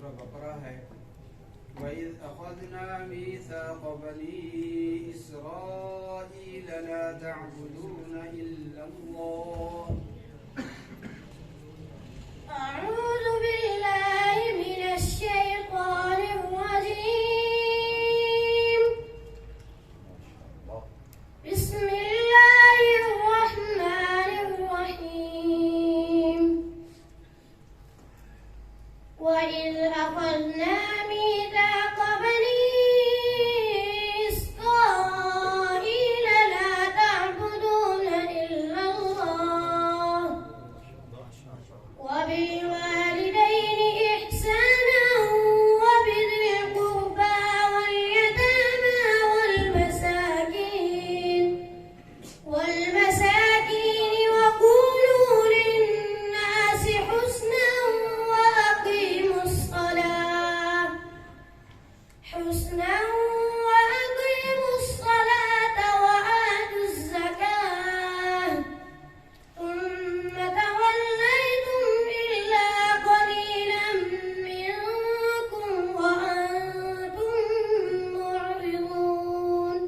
सूरह बकरा है। वइज़ अख़ज़ना मीसाक़ बनी इस्राईल ला तअबुदून इल्लल्लाह। أعوذ بالله من الشيطان الرجيم. بسم الله الرحمن الرحيم. وإذ أخذنا ميثاق بني إسرائيل لا تعبدون إلا الله وبالوالدين إحسانا وبذي القربى واليتامى والمساكين وقولوا للناس حسنا وأقيموا الصلاة وآتوا الزكاة ثم توليتم إلا قليلا منكم وأنتم معرضون.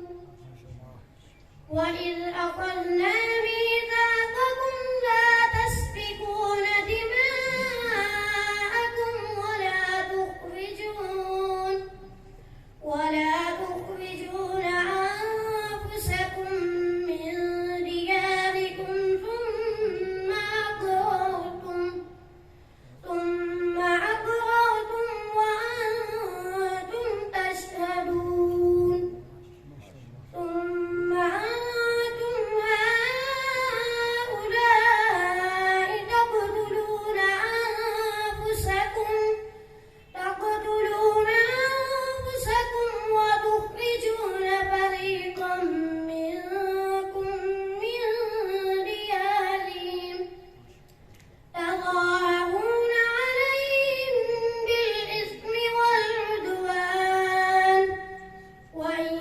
وإذ أخذنا ميثاقكم لا تسفكون دماءكم ولا تخرجون أنفسكم من دياركم ثم أقررتم وأنتم تشهدون. ثم أنتم هؤلاء تقتلون أنفسكم وتخرجون فريقا منكم من ديارهم تظاهرون عليهم بالإثم والعدوان وإن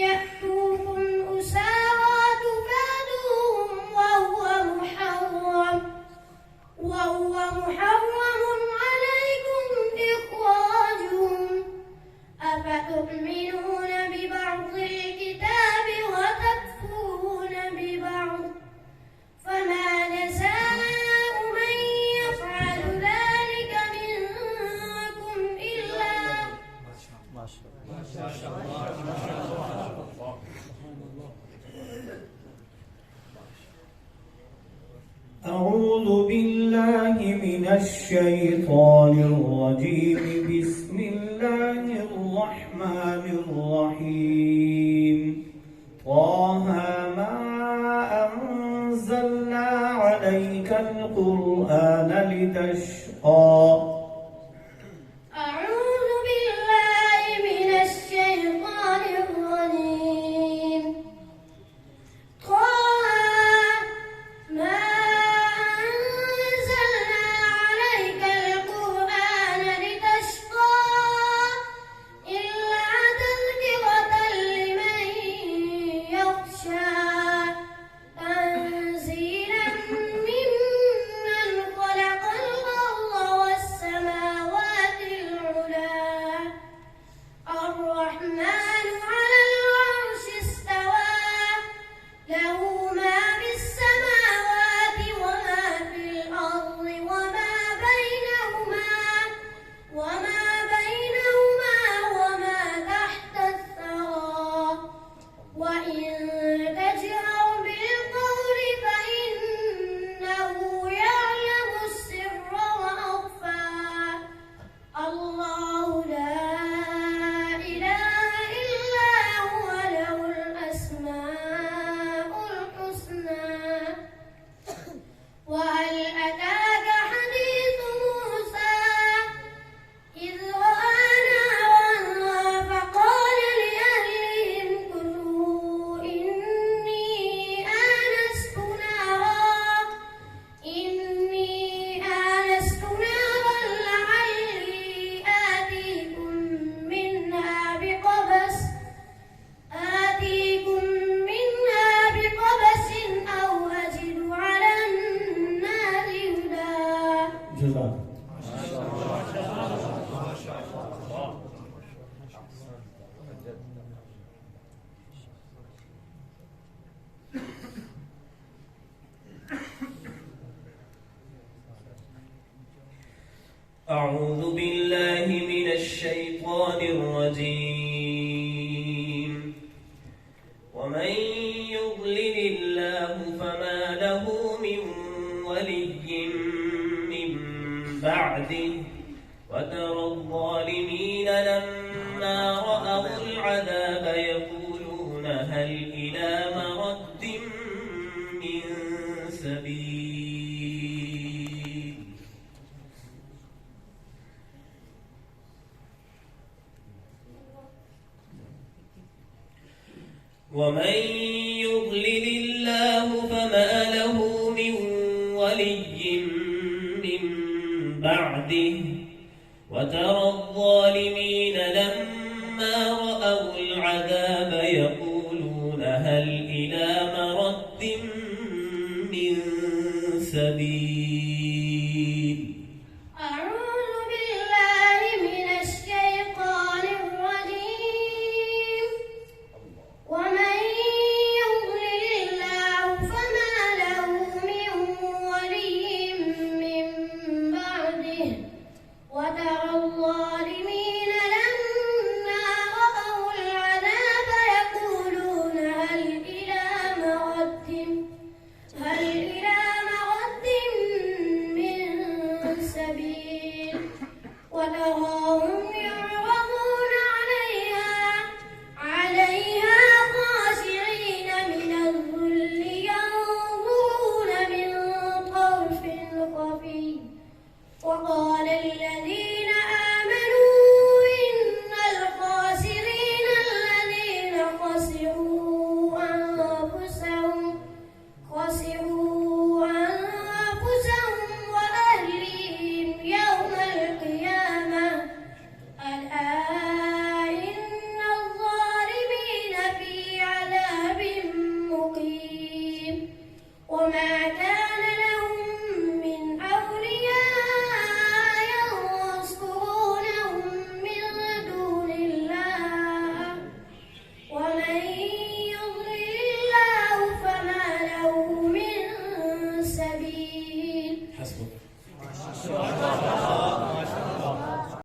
يأتوكم أسارى تفادوهم وهو محرم عليكم إخراجهم. أفتؤمنون ببعض الكتاب وتكفرون ببعض فما جزاء من يفعل ذلك منكم إلا أعوذ بالله من الشيطان الرجيم. بسم الله الرحمن الرحيم. طه ما أنزلنا عليك القرآن لتشقى. أعوذ بالله من الشيطان الرجيم. ما أنزلنا عليك القرآن لتشقى إلا تذكرة لمن يخشى تنزيلا ممن خلق الأرض أعوذ بالله من الشيطان الرجيم. ومن يضلل الله فما له من ولي من بعده وترى الظالمين لما رأوا العذاب يقولون هل إلى مرد من سبيل. ومن يضلل الله فما له من ولي من بعده وترى الظالمين لما رأوا العذاب يقولون هل إلى مرد من سبيل. أعوذ بالله من الشيطان الرجيم. ومن يضلل الله فما له من ولي من بعده وترى الظالمين لما رأوا العذاب يقولون هل إلى مرد من سبيل. وتراهم يعرضون عليها خاشعين من الذل ينظرون من طرف خفي. وقال الذين